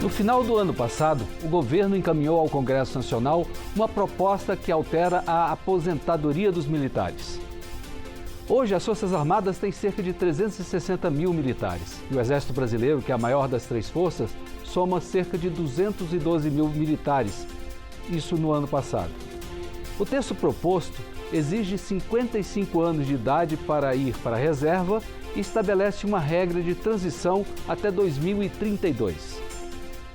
No final do ano passado, o governo encaminhou ao Congresso Nacional uma proposta que altera a aposentadoria dos militares. Hoje, as Forças Armadas têm cerca de 360 mil militares e o Exército Brasileiro, que é a maior das três forças, soma cerca de 212 mil militares, isso no ano passado. O texto proposto exige 55 anos de idade para ir para a reserva e estabelece uma regra de transição até 2032.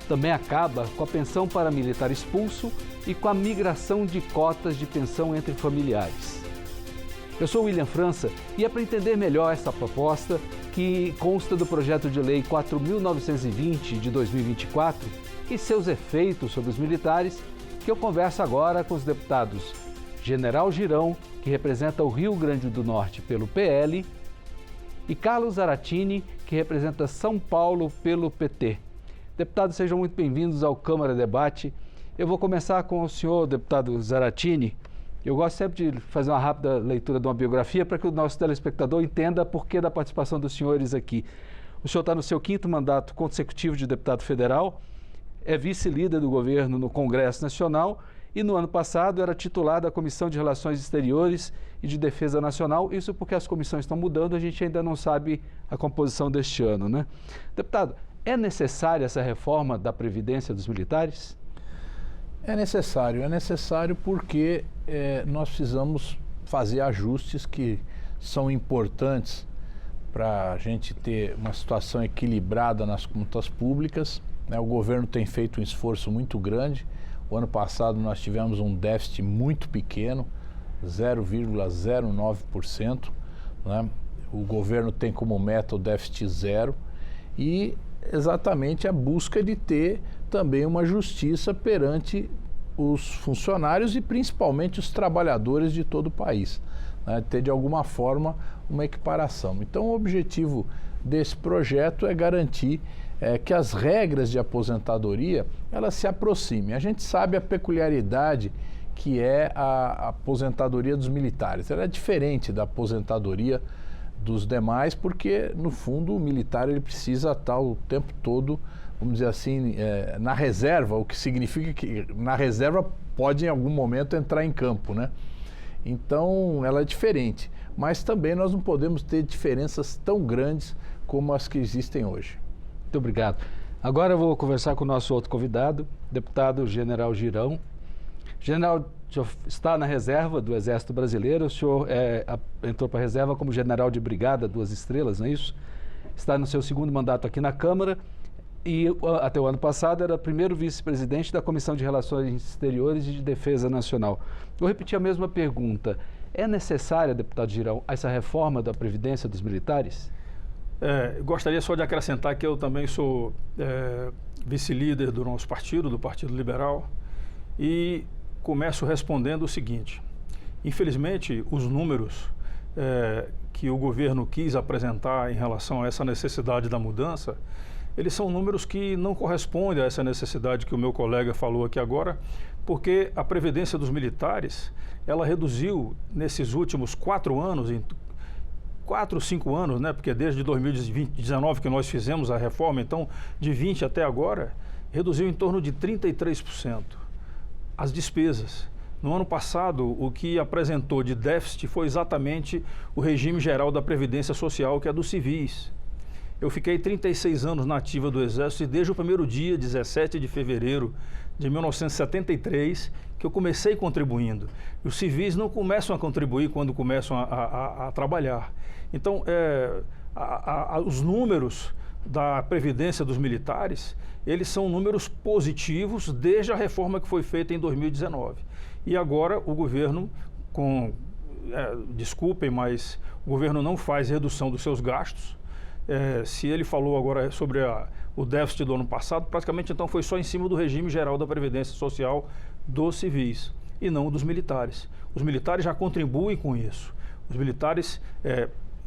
Também acaba com a pensão para militar expulso e com a migração de cotas de pensão entre familiares. Eu sou William França e é para entender melhor essa proposta, que consta do projeto de lei 4.920 de 2024 e seus efeitos sobre os militares, que eu converso agora com os deputados General Girão, que representa o Rio Grande do Norte pelo PL, e Carlos Zaratini, que representa São Paulo pelo PT. Deputados, sejam muito bem-vindos ao Câmara Debate. Eu vou começar com o senhor, deputado Zaratini. Eu gosto sempre de fazer uma rápida leitura de uma biografia para que o nosso telespectador entenda por que da participação dos senhores aqui. O senhor está no seu 5º mandato consecutivo de deputado federal, é vice-líder do governo no Congresso Nacional e no ano passado era titular da Comissão de Relações Exteriores e de Defesa Nacional, isso porque as comissões estão mudando, a gente ainda não sabe a composição deste ano, né? Deputado, é necessária essa reforma da Previdência dos militares? É necessário porque nós precisamos fazer ajustes que são importantes para a gente ter uma situação equilibrada nas contas públicas, né? O governo tem feito um esforço muito grande. O ano passado nós tivemos um déficit muito pequeno, 0,09%, né? O governo tem como meta o déficit zero e exatamente a busca de ter também uma justiça perante os funcionários e principalmente os trabalhadores de todo o país, né? Ter de alguma forma uma equiparação. Então o objetivo desse projeto é garantir que as regras de aposentadoria elas se aproximem. A gente sabe a peculiaridade que é a aposentadoria dos militares. Ela é diferente da aposentadoria dos demais, porque no fundo o militar ele precisa estar o tempo todo, vamos dizer assim, na reserva, o que significa que na reserva pode em algum momento entrar em campo, né? Então ela é diferente, mas também nós não podemos ter diferenças tão grandes como as que existem hoje. Muito obrigado. Agora eu vou conversar com o nosso outro convidado, deputado General Girão. General, o senhor está na reserva do Exército Brasileiro, o senhor entrou para a reserva como general de brigada 2 estrelas, não é isso? Está no seu 2º mandato aqui na Câmara e até o ano passado era primeiro vice-presidente da Comissão de Relações Exteriores e de Defesa Nacional. Vou repetir a mesma pergunta. É necessária, deputado Girão, essa reforma da Previdência dos militares? Gostaria só de acrescentar que eu também sou vice-líder do nosso partido, do Partido Liberal, e começo respondendo o seguinte: infelizmente, os números que o governo quis apresentar em relação a essa necessidade da mudança, eles são números que não correspondem a essa necessidade que o meu colega falou aqui agora, porque a Previdência dos militares, ela reduziu nesses últimos 4 anos, 4 ou 5 anos, né? Porque desde 2019 que nós fizemos a reforma, então de 20 até agora, reduziu em torno de 33% as despesas. No ano passado, o que apresentou de déficit foi exatamente o regime geral da Previdência Social, que é dos civis. Eu fiquei 36 anos na ativa do Exército e desde o primeiro dia, 17 de fevereiro de 1973, que eu comecei contribuindo. E os civis não começam a contribuir quando começam a trabalhar. Então, os números da Previdência dos militares, eles são números positivos desde a reforma que foi feita em 2019. E agora o governo, desculpem, mas o governo não faz redução dos seus gastos. Se ele falou agora sobre o déficit do ano passado, praticamente então foi só em cima do regime geral da Previdência Social dos civis e não dos militares. Os militares já contribuem com isso. Os militares,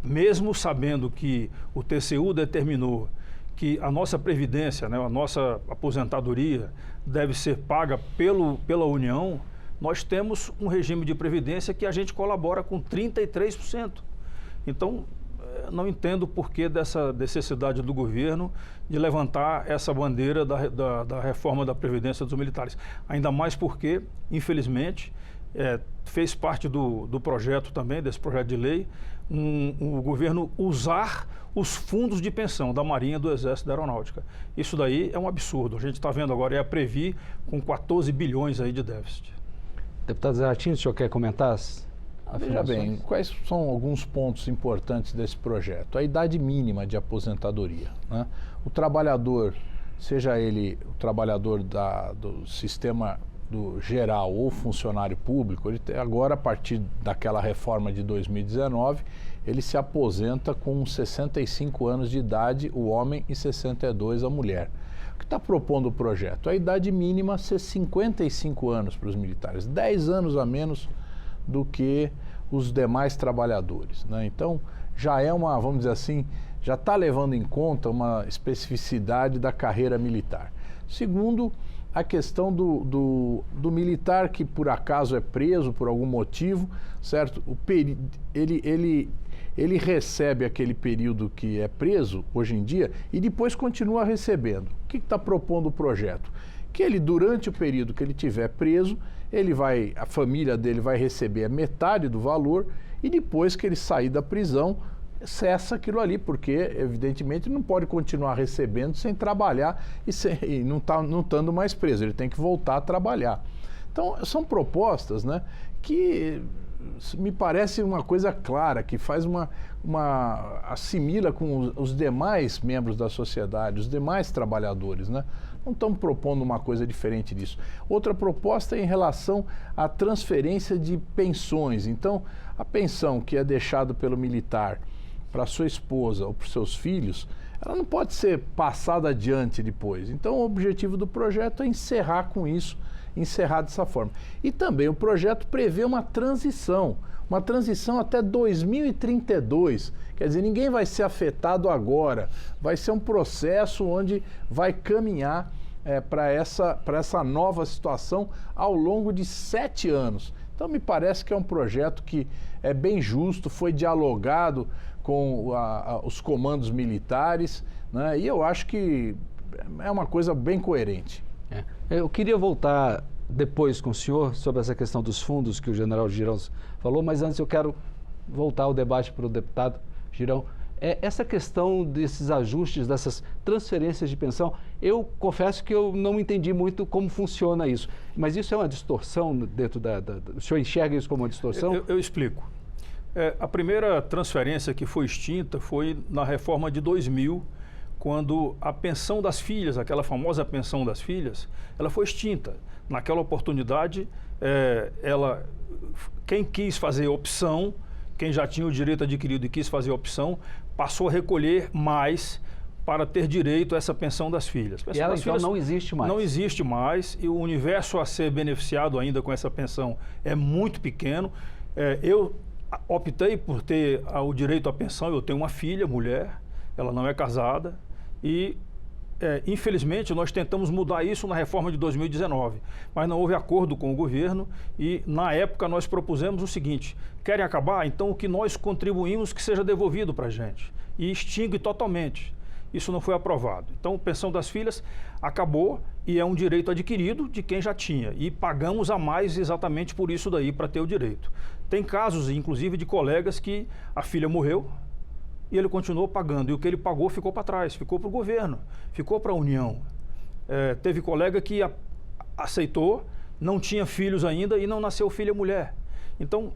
mesmo sabendo que o TCU determinou que a nossa previdência, né, a nossa aposentadoria deve ser paga pela União, nós temos um regime de previdência que a gente colabora com 33%. Então, não entendo o porquê dessa necessidade do governo de levantar essa bandeira da reforma da Previdência dos militares. Ainda mais porque, infelizmente, fez parte do projeto também, desse projeto de lei, o governo usar os fundos de pensão da Marinha, do Exército e da Aeronáutica. Isso daí é um absurdo. A gente está vendo agora, é a Previ com 14 bilhões aí de déficit. Deputado Zé Ratinho, o senhor quer comentar? Veja bem, quais são alguns pontos importantes desse projeto? A idade mínima de aposentadoria, né? O trabalhador, seja ele o trabalhador do sistema geral ou funcionário público, ele agora, a partir daquela reforma de 2019, ele se aposenta com 65 anos de idade, o homem, e 62 a mulher. O que está propondo o projeto? A idade mínima ser 55 anos para os militares, 10 anos a menos do que os demais trabalhadores, né? Então, já é uma, vamos dizer assim, já está levando em conta uma especificidade da carreira militar. Segundo, a questão do militar que por acaso é preso por algum motivo, certo? Ele recebe aquele período que é preso hoje em dia e depois continua recebendo. O que está propondo o projeto? Que ele, durante o período que ele estiver preso, a família dele vai receber a metade do valor e depois que ele sair da prisão, cessa aquilo ali, porque evidentemente não pode continuar recebendo sem trabalhar e não estando mais preso, ele tem que voltar a trabalhar. Então, são propostas, né, que me parece uma coisa clara, que faz assimila com os demais membros da sociedade, os demais trabalhadores, né? Não estamos propondo uma coisa diferente disso. Outra proposta é em relação à transferência de pensões. Então, a pensão que é deixada pelo militar para sua esposa ou para os seus filhos, ela não pode ser passada adiante depois. Então, o objetivo do projeto é encerrar com isso, encerrar dessa forma. E também o projeto prevê uma transição até 2032. Quer dizer, ninguém vai ser afetado agora. Vai ser um processo onde vai caminhar para essa nova situação ao longo de 7 anos. Então, me parece que é um projeto que é bem justo, foi dialogado com os comandos militares, né? E eu acho que é uma coisa bem coerente. Eu queria voltar depois com o senhor sobre essa questão dos fundos que o general Girão falou, mas antes eu quero voltar ao debate para o deputado Girão. Essa questão desses ajustes, dessas transferências de pensão, eu confesso que eu não entendi muito como funciona isso. Mas isso é uma distorção dentro o senhor enxerga isso como uma distorção? Eu explico. A primeira transferência que foi extinta foi na reforma de 2000, quando a pensão das filhas, aquela famosa pensão das filhas, ela foi extinta. Naquela oportunidade, quem quis fazer opção, quem já tinha o direito adquirido e quis fazer opção, passou a recolher mais para ter direito a essa pensão das filhas. E ela então não existe mais? Não existe mais, e o universo a ser beneficiado ainda com essa pensão é muito pequeno. Eu optei por ter o direito à pensão, eu tenho uma filha, mulher, ela não é casada, e infelizmente nós tentamos mudar isso na reforma de 2019, mas não houve acordo com o governo e na época nós propusemos o seguinte: querem acabar? Então o que nós contribuímos que seja devolvido para a gente, e extingue totalmente. Isso não foi aprovado. Então, a pensão das filhas acabou e é um direito adquirido de quem já tinha. E pagamos a mais exatamente por isso daí, para ter o direito. Tem casos, inclusive, de colegas que a filha morreu e ele continuou pagando. E o que ele pagou ficou para trás, ficou para o governo, ficou para a União. Teve colega que aceitou, não tinha filhos ainda e não nasceu filha mulher. Então,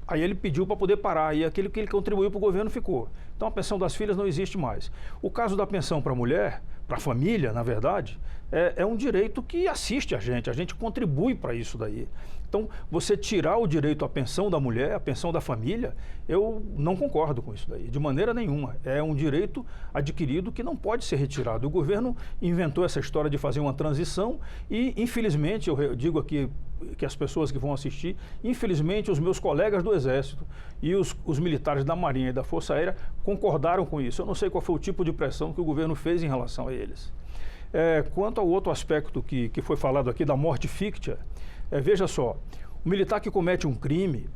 aí ele pediu para poder parar e aquilo que ele contribuiu para o governo ficou. Então a pensão das filhas não existe mais. O caso da pensão para a mulher, para a família, na verdade, é um direito que assiste a gente contribui para isso daí. Então, você tirar o direito à pensão da mulher, à pensão da família, eu não concordo com isso daí, de maneira nenhuma. É um direito adquirido que não pode ser retirado. O governo inventou essa história de fazer uma transição e, infelizmente, eu digo aqui que as pessoas que vão assistir, infelizmente, os meus colegas do Exército e os militares da Marinha e da Força Aérea concordaram com isso. Eu não sei qual foi o tipo de pressão que o governo fez em relação a eles. Quanto ao outro aspecto que foi falado aqui, da morte fictícia, veja só, o militar que comete um crime,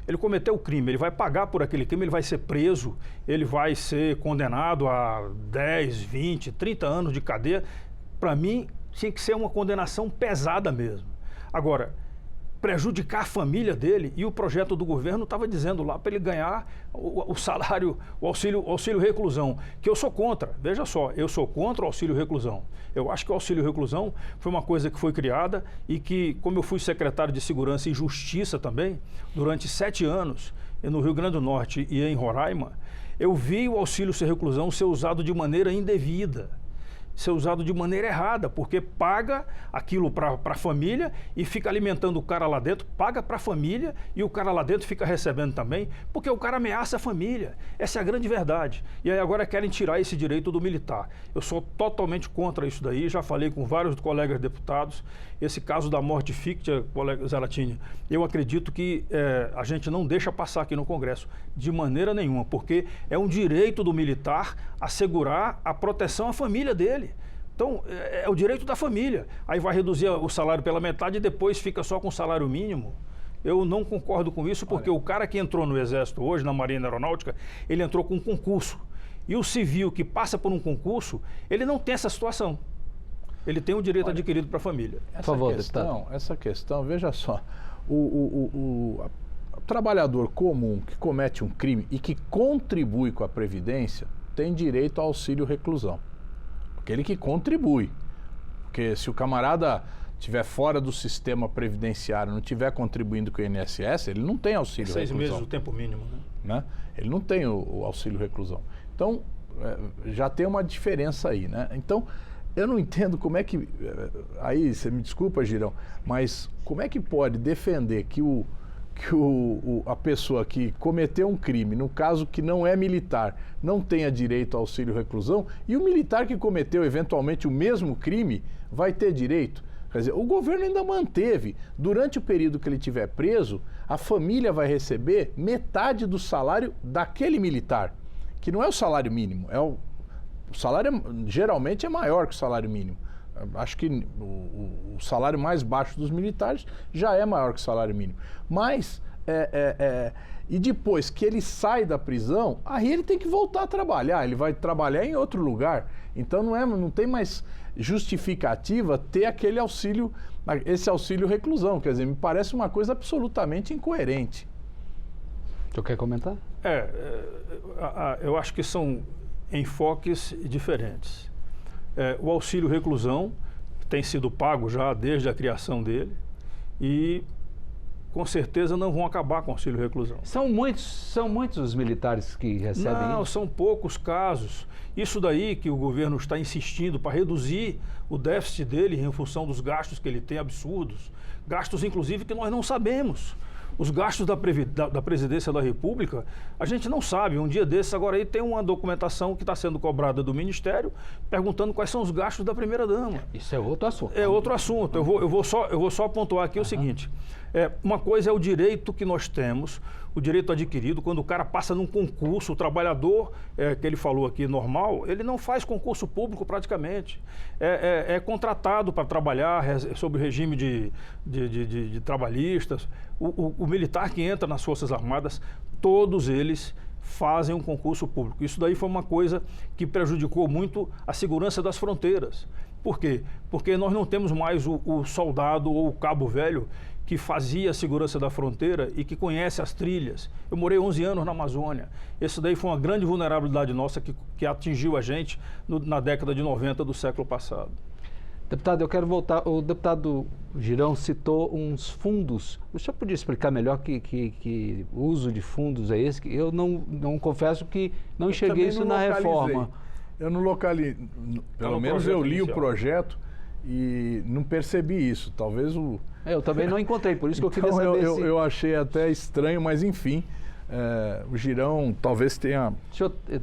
Ele cometeu o crime, ele vai pagar por aquele crime, ele vai ser preso, ele vai ser condenado a 10, 20, 30 anos de cadeia. Para mim, tinha que ser uma condenação pesada mesmo. Agora, prejudicar a família dele, e o projeto do governo estava dizendo lá para ele ganhar o salário, o auxílio reclusão, que eu sou contra. Veja só, eu sou contra o auxílio reclusão. Eu acho que o auxílio reclusão foi uma coisa que foi criada e que, como eu fui secretário de Segurança e Justiça também, durante 7 anos, no Rio Grande do Norte e em Roraima, eu vi o auxílio reclusão ser usado de maneira indevida, ser usado de maneira errada, porque paga aquilo para a família e fica alimentando o cara lá dentro, paga para a família e o cara lá dentro fica recebendo também, porque o cara ameaça a família. Essa é a grande verdade. E aí agora querem tirar esse direito do militar. Eu sou totalmente contra isso daí, já falei com vários colegas deputados. Esse caso da morte fictícia, colega Zaratini, eu acredito que a gente não deixa passar aqui no Congresso de maneira nenhuma, porque é um direito do militar assegurar a proteção à família dele. Então, é o direito da família. Aí vai reduzir o salário pela metade e depois fica só com o salário mínimo. Eu não concordo com isso, porque o cara que entrou no Exército hoje, na Marinha Aeronáutica, ele entrou com um concurso. E o civil que passa por um concurso, ele não tem essa situação. Ele tem o direito adquirido para a família. Essa questão, veja só, o trabalhador comum que comete um crime e que contribui com a Previdência tem direito ao auxílio reclusão. Aquele que contribui. Porque se o camarada estiver fora do sistema previdenciário, não estiver contribuindo com o INSS, ele não tem auxílio reclusão. 6 meses o tempo mínimo, né? Ele não tem o auxílio reclusão. Então, já tem uma diferença aí, né? Então, eu não entendo como é que... Aí, você me desculpa, Girão, mas como é que pode defender que a pessoa que cometeu um crime, no caso que não é militar, não tenha direito ao auxílio reclusão, e o militar que cometeu eventualmente o mesmo crime vai ter direito? Quer dizer, o governo ainda manteve, durante o período que ele estiver preso, a família vai receber metade do salário daquele militar, que não é o salário mínimo, o salário geralmente é maior que o salário mínimo. Acho que o salário mais baixo dos militares já é maior que o salário mínimo. Mas, e depois que ele sai da prisão, aí ele tem que voltar a trabalhar, ele vai trabalhar em outro lugar. Então não tem mais justificativa ter esse auxílio reclusão. Quer dizer, me parece uma coisa absolutamente incoerente. Tu quer comentar? Eu acho que são enfoques diferentes. O auxílio reclusão tem sido pago já desde a criação dele e com certeza não vão acabar com o auxílio reclusão. São muitos os militares que recebem isso? Não, são poucos casos. Isso daí que o governo está insistindo para reduzir o déficit dele em função dos gastos que ele tem absurdos, gastos inclusive que nós não sabemos. Os gastos da Presidência da República, a gente não sabe. Um dia desses, agora aí tem uma documentação que está sendo cobrada do Ministério, perguntando quais são os gastos da primeira-dama. Isso é outro assunto. É outro assunto. Eu vou só pontuar aqui o seguinte. Uma coisa é o direito que nós temos, o direito adquirido, quando o cara passa num concurso, o trabalhador, que ele falou aqui, normal, ele não faz concurso público praticamente. É contratado para trabalhar sob o regime de trabalhistas. O militar que entra nas Forças Armadas, todos eles fazem um concurso público. Isso daí foi uma coisa que prejudicou muito a segurança das fronteiras. Por quê? Porque nós não temos mais o soldado ou o cabo velho que fazia a segurança da fronteira e que conhece as trilhas. Eu morei 11 anos na Amazônia. Isso daí foi uma grande vulnerabilidade nossa que atingiu a gente na década de 90 do século passado. Deputado, eu quero voltar. O deputado Girão citou uns fundos. O senhor podia explicar melhor que uso de fundos é esse? Eu não confesso que não enxerguei isso na reforma. Eu não localizei. Pelo menos eu li o projeto e não percebi isso. Talvez o... Eu também não encontrei, por isso que eu queria saber se... Eu achei até estranho, mas enfim... o Girão talvez tenha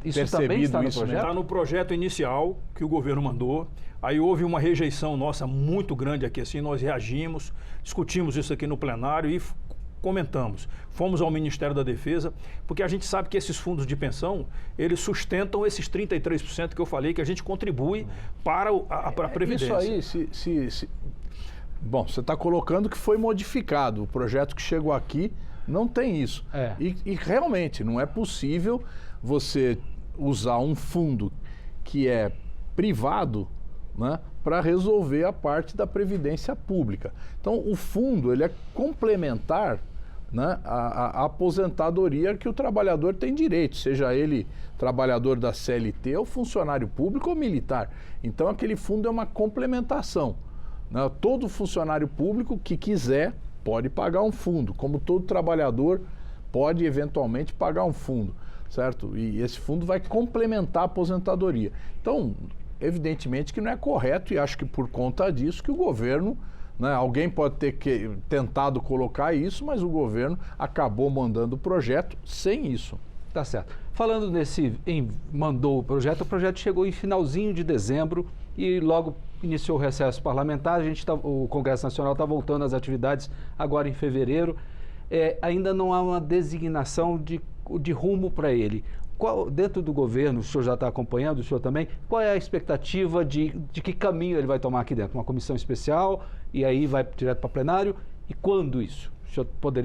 isso também está no projeto? Está no projeto inicial que o governo mandou. Aí houve uma rejeição nossa muito grande aqui, assim, nós reagimos, discutimos isso aqui no plenário e comentamos. Fomos ao Ministério da Defesa, porque a gente sabe que esses fundos de pensão, eles sustentam esses 33% que eu falei, que a gente contribui para a Previdência. Isso aí, bom, você está colocando que foi modificado. O projeto que chegou aqui Não tem isso. E realmente não é possível você usar um fundo que é privado, né, para resolver a parte da previdência pública. Então, o fundo ele é complementar, né, a aposentadoria que o trabalhador tem direito, seja ele trabalhador da CLT ou funcionário público ou militar. Então, aquele fundo é uma complementação, né? Todo funcionário público que quiser pode pagar um fundo, como todo trabalhador pode eventualmente pagar um fundo, certo? E esse fundo vai complementar a aposentadoria. Então, evidentemente que não é correto, e acho que por conta disso que o governo, né, alguém pode ter tentado colocar isso, mas o governo acabou mandando o projeto sem isso. Tá certo. Falando mandou o projeto chegou em finalzinho de dezembro e logo iniciou o recesso parlamentar. O Congresso Nacional está voltando às atividades agora em fevereiro. Ainda não há uma designação de rumo para ele. Dentro do governo, o senhor já está acompanhando, o senhor também, qual é a expectativa de que caminho ele vai tomar aqui dentro? Uma comissão especial e aí vai direto para plenário? E quando isso? O senhor poderia...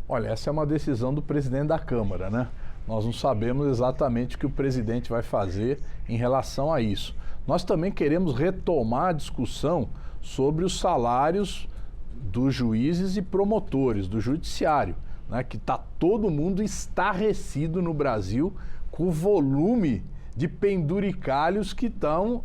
Olha, essa é uma decisão do presidente da Câmara, né? Nós não sabemos exatamente o que o presidente vai fazer em relação a isso. Nós também queremos retomar a discussão sobre os salários dos juízes e promotores, do judiciário, né, que todo mundo estarrecido no Brasil com o volume de penduricalhos que estão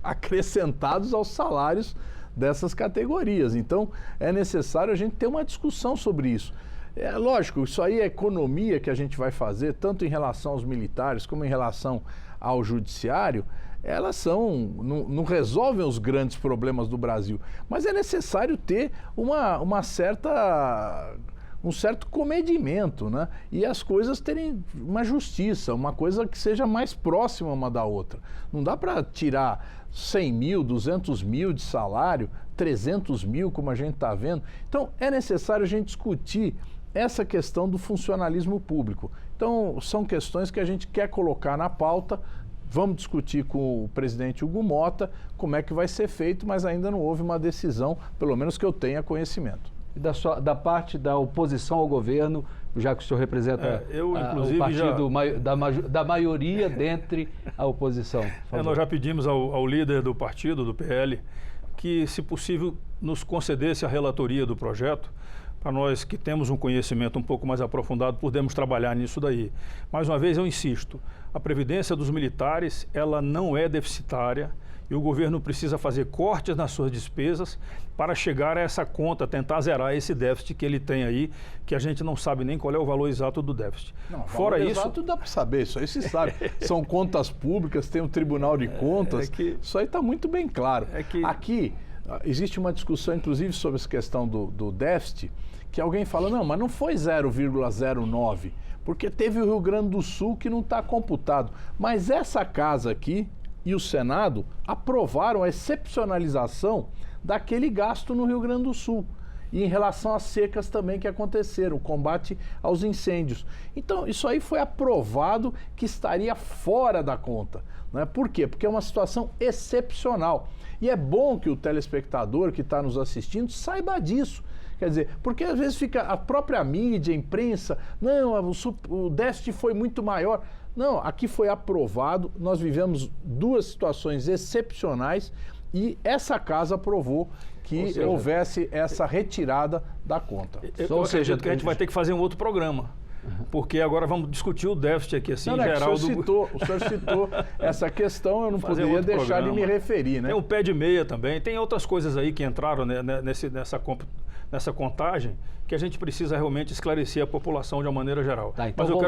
acrescentados aos salários dessas categorias. Então, é necessário a gente ter uma discussão sobre isso. É lógico, isso aí é economia que a gente vai fazer, tanto em relação aos militares como em relação ao judiciário. Elas não resolvem os grandes problemas do Brasil, mas é necessário ter um certo comedimento, né? E as coisas terem uma justiça, uma coisa que seja mais próxima uma da outra. Não dá para tirar 100 mil, 200 mil de salário, 300 mil, como a gente está vendo. Então, é necessário a gente discutir essa questão do funcionalismo público. Então, são questões que a gente quer colocar na pauta. Vamos discutir com o presidente Hugo Mota como é que vai ser feito, mas ainda não houve uma decisão, pelo menos que eu tenha conhecimento. Da parte da oposição ao governo, já que o senhor representa o partido da maioria dentre a oposição. Nós já pedimos ao líder do partido, do PL, que, se possível, nos concedesse a relatoria do projeto, para nós que temos um conhecimento um pouco mais aprofundado, podemos trabalhar nisso daí. Mais uma vez, eu insisto, a Previdência dos militares, ela não é deficitária e o governo precisa fazer cortes nas suas despesas para chegar a essa conta, tentar zerar esse déficit que ele tem aí, que a gente não sabe nem qual é o valor exato do déficit. Não, fora isso, exato dá para saber, isso aí se sabe. São contas públicas, tem um Tribunal de Contas, isso aí está muito bem claro. Aqui existe uma discussão, inclusive, sobre essa questão do déficit, que alguém fala, não, mas não foi 0,09, porque teve o Rio Grande do Sul que não está computado. Mas essa casa aqui e o Senado aprovaram a excepcionalização daquele gasto no Rio Grande do Sul. E em relação às secas também que aconteceram, o combate aos incêndios. Então, isso aí foi aprovado que estaria fora da conta, né? Por quê? Porque é uma situação excepcional. E é bom que o telespectador que está nos assistindo saiba disso. Quer dizer, porque às vezes fica a própria mídia, a imprensa, não, o déficit foi muito maior. Não, aqui foi aprovado, nós vivemos duas situações excepcionais e essa casa aprovou que houvesse essa retirada da conta. Ou seja, que a gente vai ter que fazer um outro programa. Porque agora vamos discutir o déficit aqui, assim, em geral. O senhor citou essa questão, eu não poderia deixar de me referir, né? Tem o pé de meia também, tem outras coisas aí que entraram, né, nessa contagem, que a gente precisa realmente esclarecer a população de uma maneira geral. Tá, então mas eu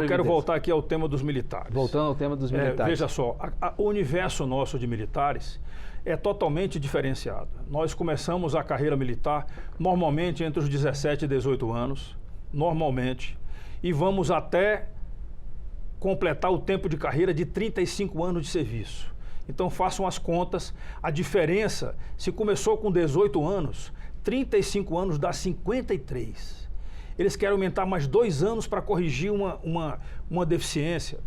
quero voltar aqui ao tema dos militares. Voltando ao tema dos militares. Veja só, o universo nosso de militares é totalmente diferenciado. Nós começamos a carreira militar normalmente entre os 17 e 18 anos, normalmente, e vamos até completar o tempo de carreira de 35 anos de serviço. Então façam as contas, a diferença, se começou com 18 anos, 35 anos dá 53. Eles querem aumentar mais 2 anos para corrigir uma deficiência.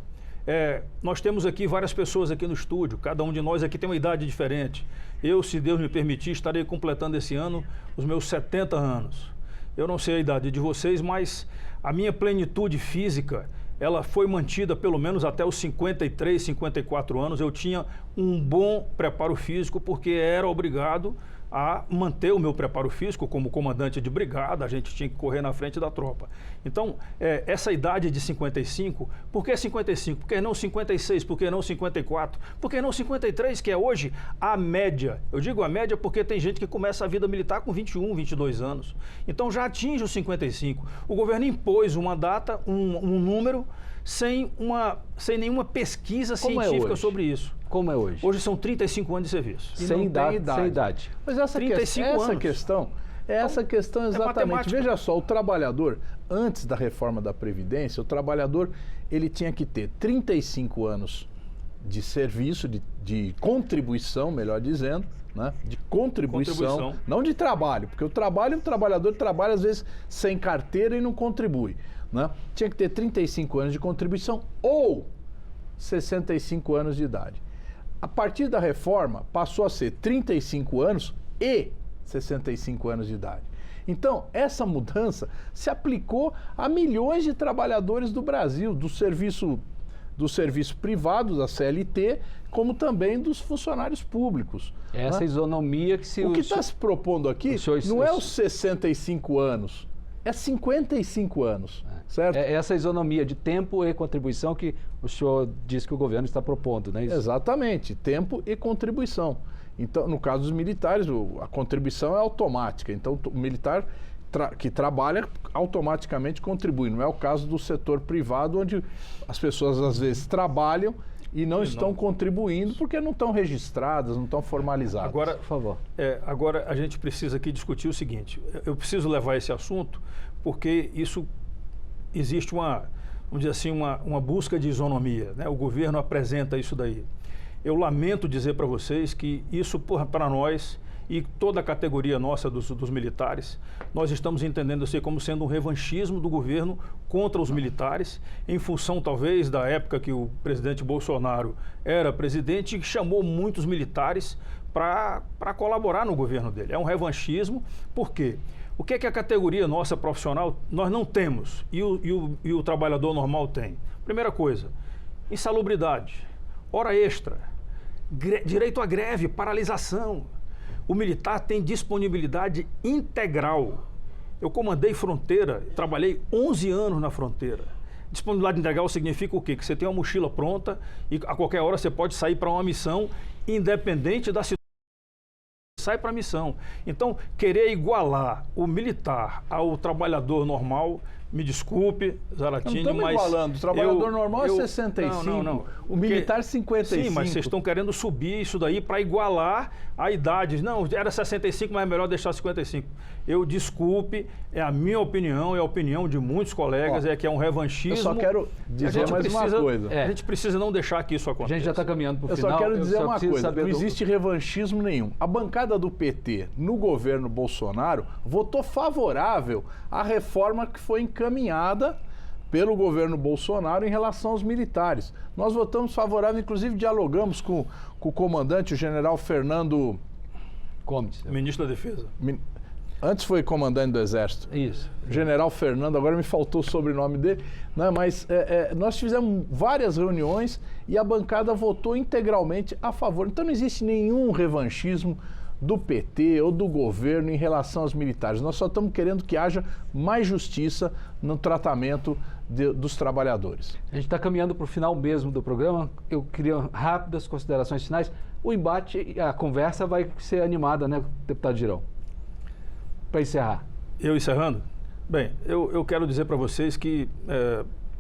Nós temos aqui várias pessoas aqui no estúdio, cada um de nós aqui tem uma idade diferente. Eu, se Deus me permitir, estarei completando esse ano os meus 70 anos. eu não sei a idade de vocês, mas a minha plenitude física, ela foi mantida pelo menos até os 53, 54 anos. Eu tinha um bom preparo físico, porque era obrigado a manter o meu preparo físico como comandante de brigada, a gente tinha que correr na frente da tropa. Então, essa idade de 55, por que 55? Por que não 56? Por que não 54? Por que não 53, que é hoje a média? Eu digo a média porque tem gente que começa a vida militar com 21, 22 anos. Então, já atinge os 55. O governo impôs uma data, um número, sem nenhuma pesquisa científica sobre isso. Como é hoje? Hoje são 35 anos de serviço. Sem idade. Mas essa questão exatamente. Veja só, o trabalhador, antes da reforma da Previdência, o trabalhador ele tinha que ter 35 anos de serviço, de contribuição, melhor dizendo, né? De contribuição, não de trabalho, porque o trabalhador trabalha às vezes sem carteira e não contribui, né? Tinha que ter 35 anos de contribuição ou 65 anos de idade. A partir da reforma, passou a ser 35 anos e 65 anos de idade. Então, essa mudança se aplicou a milhões de trabalhadores do Brasil, do serviço privado, da CLT, como também dos funcionários públicos. Essa, né? Isonomia que se... O que está se propondo aqui não é os 65 anos, é 55 anos, certo? É essa isonomia de tempo e contribuição que o senhor disse que o governo está propondo, né? Exatamente, tempo e contribuição. Então, no caso dos militares, a contribuição é automática. Então, o militar que trabalha automaticamente contribui. Não é o caso do setor privado, onde as pessoas às vezes trabalham e não estão contribuindo porque não estão registradas, não estão formalizadas. Agora, por favor. Agora a gente precisa aqui discutir o seguinte. Eu preciso levar esse assunto porque existe vamos dizer assim, uma busca de isonomia, né? O governo apresenta isso daí. Eu lamento dizer para vocês que isso, para nós e toda a categoria nossa dos militares, nós estamos entendendo isso como sendo um revanchismo do governo contra os militares, em função talvez da época que o presidente Bolsonaro era presidente e chamou muitos militares para colaborar no governo dele. É um revanchismo, por quê? O que é que a categoria nossa profissional nós não temos e o trabalhador normal tem? Primeira coisa, insalubridade, hora extra, direito à greve, paralisação. O militar tem disponibilidade integral. Eu comandei fronteira, trabalhei 11 anos na fronteira. Disponibilidade integral significa o quê? Que você tem uma mochila pronta e a qualquer hora você pode sair para uma missão, independente da situação. Sai para a missão. Então, querer igualar o militar ao trabalhador normal, me desculpe, Zaratini, mas... Não estamos igualando. O trabalhador normal é 65, não. O militar 55. Sim, mas vocês estão querendo subir isso daí para igualar a idade. Não, era 65, mas é melhor deixar 55. Desculpe, é a minha opinião, é a opinião de muitos colegas, que é um revanchismo. Eu só quero dizer mais uma coisa. A gente precisa não deixar que isso aconteça. A gente já está caminhando para o final. Eu só quero dizer uma coisa, não existe revanchismo nenhum. A bancada do PT no governo Bolsonaro votou favorável à reforma que foi encaminhada pelo governo Bolsonaro em relação aos militares. Nós votamos favorável, inclusive dialogamos com o comandante, o general Fernando Gomes, ministro da Defesa. Antes foi comandante do Exército. Isso. General Fernando, agora me faltou o sobrenome dele, né? Mas nós fizemos várias reuniões e a bancada votou integralmente a favor. Então não existe nenhum revanchismo do PT ou do governo em relação aos militares. Nós só estamos querendo que haja mais justiça no tratamento dos trabalhadores. A gente está caminhando para o final mesmo do programa. Eu queria rápidas considerações finais. O embate, a conversa vai ser animada, né, deputado Girão? Para encerrar. Eu encerrando? Bem, eu quero dizer para vocês que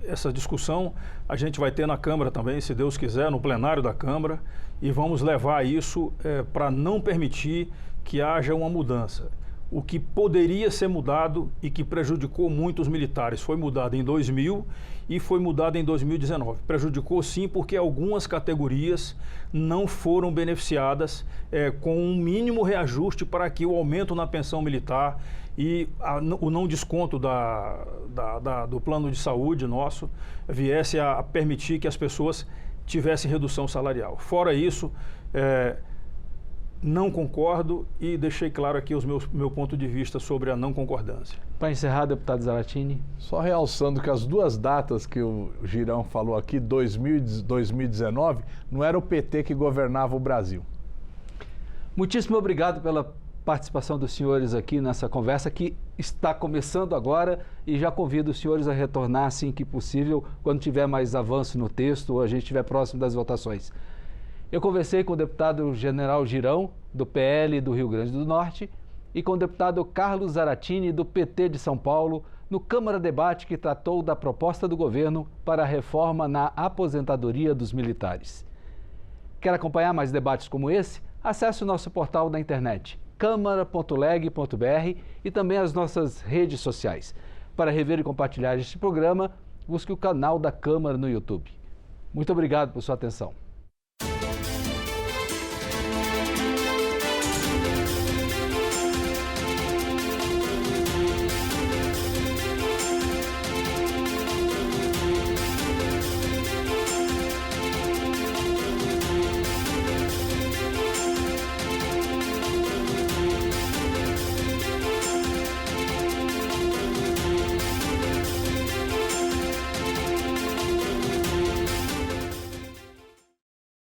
essa discussão a gente vai ter na Câmara também, se Deus quiser, no plenário da Câmara, e vamos levar isso para não permitir que haja uma mudança. O que poderia ser mudado e que prejudicou muito os militares foi mudado em 2000 e foi mudado em 2019. Prejudicou sim porque algumas categorias não foram beneficiadas com um mínimo reajuste para que o aumento na pensão militar e o não desconto do plano de saúde nosso viesse a permitir que as pessoas tivessem redução salarial. Fora isso, não concordo e deixei claro aqui meu ponto de vista sobre a não concordância. Para encerrar, deputado Zaratini. Só realçando que as duas datas que o Girão falou aqui, 2000 e 2019, não era o PT que governava o Brasil. Muitíssimo obrigado pela participação dos senhores aqui nessa conversa que está começando agora e já convido os senhores a retornar assim que possível, quando tiver mais avanço no texto ou a gente estiver próximo das votações. Eu conversei com o deputado General Girão, do PL do Rio Grande do Norte, e com o deputado Carlos Zaratini, do PT de São Paulo, no Câmara Debate que tratou da proposta do governo para a reforma na aposentadoria dos militares. Quer acompanhar mais debates como esse? Acesse o nosso portal da internet, câmara.leg.br, e também as nossas redes sociais. Para rever e compartilhar este programa, busque o canal da Câmara no YouTube. Muito obrigado por sua atenção.